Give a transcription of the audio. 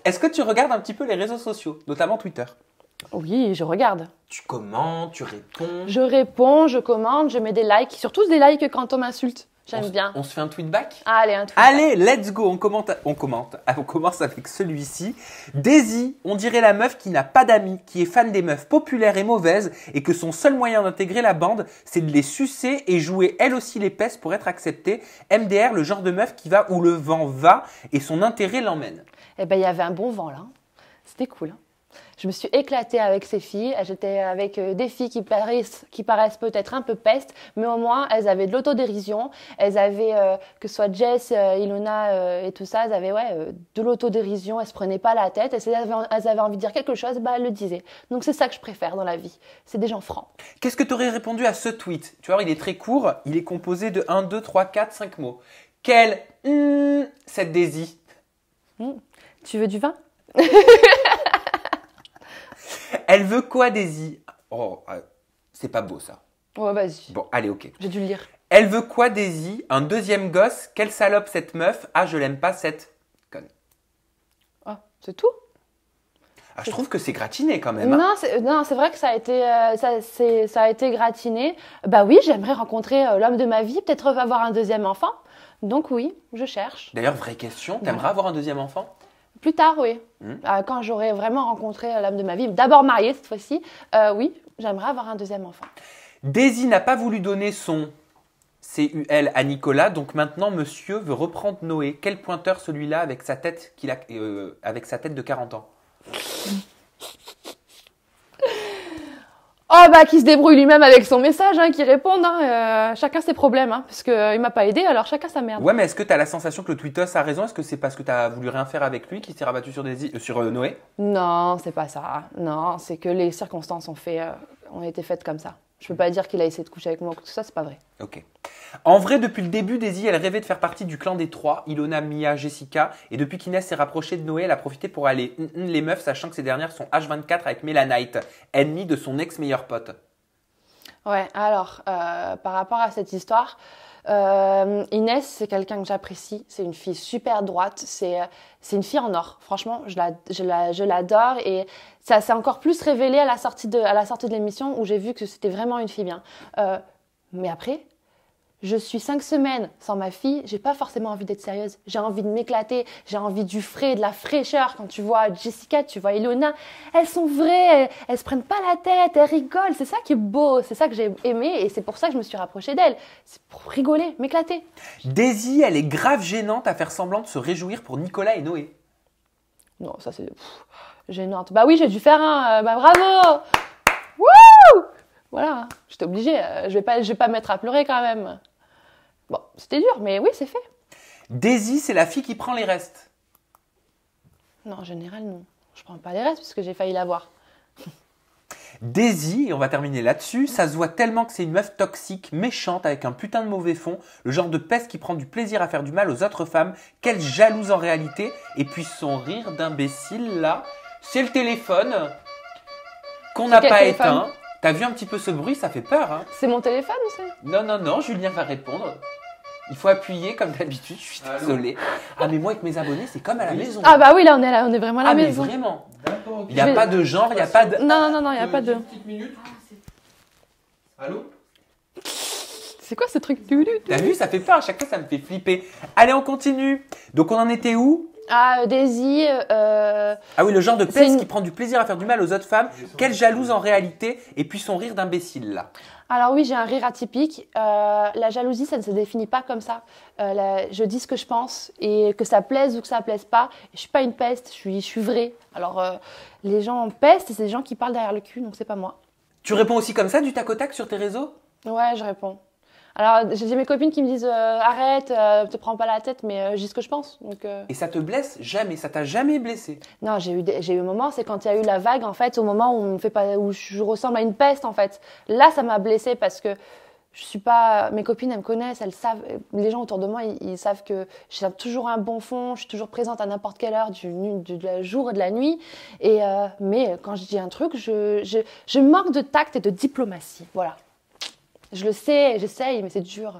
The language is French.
Est-ce que tu regardes un petit peu les réseaux sociaux, notamment Twitter? Oui, je regarde. Tu commentes, tu réponds. Je réponds, je commente, je mets des likes. Surtout des likes quand on m'insulte. J'aime bien. On se fait un tweet back? Allez, un tweet. Allez, let's go, on commence avec celui-ci. Daisy, on dirait la meuf qui n'a pas d'amis, qui est fan des meufs populaires et mauvaises et que son seul moyen d'intégrer la bande, c'est de les sucer et jouer elle aussi l'épaisse pour être acceptée. MDR, le genre de meuf qui va où le vent va et son intérêt l'emmène. Eh ben, il y avait un bon vent là. C'était cool. Hein. Je me suis éclatée avec ces filles. J'étais avec des filles qui paraissent peut-être un peu pestes, mais au moins elles avaient de l'autodérision. Elles avaient, que ce soit Jess, Ilona et tout ça, elles avaient de l'autodérision. Elles se prenaient pas la tête. Elles avaient envie de dire quelque chose, bah elles le disaient. Donc c'est ça que je préfère dans la vie. C'est des gens francs. Qu'est-ce que tu aurais répondu à ce tweet? Tu vois, il est très court. Il est composé de 1, 2, 3, 4, 5 mots. Quelle cette Daisy? Tu veux du vin? Elle veut quoi, Daisy? Oh, c'est pas beau ça. Ouais, vas-y. Bon, allez, ok. J'ai dû le lire. Elle veut quoi, Daisy? Un deuxième gosse? Quelle salope cette meuf? Ah, je l'aime pas cette conne. Ah, c'est tout? Ah, je trouve que c'est gratiné quand même. Hein. Non, c'est vrai que ça a été gratiné. Bah oui, j'aimerais rencontrer l'homme de ma vie, peut-être avoir un deuxième enfant. Donc oui, je cherche. D'ailleurs, vraie question, t'aimerais avoir un deuxième enfant? Plus tard, oui. Quand j'aurai vraiment rencontré l'homme de ma vie, d'abord mariée cette fois-ci, oui, j'aimerais avoir un deuxième enfant. Daisy n'a pas voulu donner son CUL à Nicolas, donc maintenant monsieur veut reprendre Noé. Quel pointeur celui-là avec sa tête avec sa tête de 40 ans? Oh bah qui se débrouille lui-même avec son message, hein, qui réponde. Hein, chacun ses problèmes, hein, parce qu'il m'a pas aidé, alors chacun sa merde. Ouais, mais est-ce que tu as la sensation que le tweetos a raison? Est-ce que c'est parce que tu as voulu rien faire avec lui qu'il s'est rabattu sur Noé? Non, c'est pas ça. Non, c'est que les circonstances ont été faites comme ça. Je peux pas dire qu'il a essayé de coucher avec moi ou tout ça, c'est pas vrai. Ok. En vrai, depuis le début, Daisy, elle rêvait de faire partie du clan des trois, Ilona, Mia, Jessica. Et depuis qu'Inès s'est rapprochée de Noé, elle a profité pour aller les meufs, sachant que ces dernières sont H24 avec Mélanite, ennemie de son ex-meilleur pote. Ouais, alors, par rapport à cette histoire, Inès, c'est quelqu'un que j'apprécie. C'est une fille super droite. C'est une fille en or. Franchement, je l'adore. Et ça s'est encore plus révélé à la sortie de l'émission où j'ai vu que c'était vraiment une fille bien. Mais après, je suis 5 semaines sans ma fille, j'ai pas forcément envie d'être sérieuse. J'ai envie de m'éclater, j'ai envie du frais, de la fraîcheur. Quand tu vois Jessica, tu vois Ilona, elles sont vraies, elles se prennent pas la tête, elles rigolent. C'est ça qui est beau, c'est ça que j'ai aimé et c'est pour ça que je me suis rapprochée d'elles. C'est pour rigoler, m'éclater. Daisy, elle est grave gênante à faire semblant de se réjouir pour Nicolas et Noé. Non, ça c'est gênante. Bah oui, j'ai dû faire un. Bah bravo. Wouh. Voilà, j'étais obligée. Je vais pas me mettre à pleurer quand même. Bon, c'était dur, mais oui, c'est fait. Daisy, c'est la fille qui prend les restes. Non, en général, non. Je prends pas les restes parce que j'ai failli l'avoir. Daisy, et on va terminer là-dessus, ça se voit tellement que c'est une meuf toxique, méchante, avec un putain de mauvais fond, le genre de peste qui prend du plaisir à faire du mal aux autres femmes, qu'elle jalouse en réalité, et puis son rire d'imbécile là, c'est le téléphone qu'on n'a pas éteint. T'as vu un petit peu ce bruit, ça fait peur. Hein. C'est mon téléphone ou c'est... Non, Julien va répondre. Il faut appuyer comme d'habitude, je suis désolée. Ah mais moi avec mes abonnés, c'est comme à la maison. Ah bah oui, là on est vraiment à la maison. Ah mais vraiment. Il n'y a pas de genre, il n'y a pas de... Non, il n'y a pas de... Petite minute. Allô? C'est quoi ce truc? T'as vu, ça fait peur, à chaque fois ça me fait flipper. Allez, on continue. Donc on en était où? Ah, Daisy... Ah oui, le genre de peste qui prend du plaisir à faire du mal aux autres femmes, qu'elle jalouse en réalité, et puis son rire d'imbécile là. Alors oui, j'ai un rire atypique. La jalousie, ça ne se définit pas comme ça. Je dis ce que je pense et que ça plaise ou que ça plaise pas. Je suis pas une peste, je suis vraie. Alors les gens pestent, c'est des gens qui parlent derrière le cul, donc c'est pas moi. Tu réponds aussi comme ça, du tac au tac sur tes réseaux? Ouais, je réponds. Alors j'ai mes copines qui me disent arrête, te prends pas la tête, mais je dis ce que je pense. Donc, Et ça te blesse jamais? Ça t'a jamais blessé? Non, j'ai eu un moment, c'est quand il y a eu la vague en fait, au moment où où je ressemble à une peste en fait. Là, ça m'a blessée parce que je suis pas. Mes copines, elles me connaissent, elles savent. Les gens autour de moi, ils savent que j'ai toujours un bon fond, je suis toujours présente à n'importe quelle heure du jour et de la nuit. Mais quand je dis un truc, je manque de tact et de diplomatie. Voilà. Je le sais, j'essaye, mais c'est dur.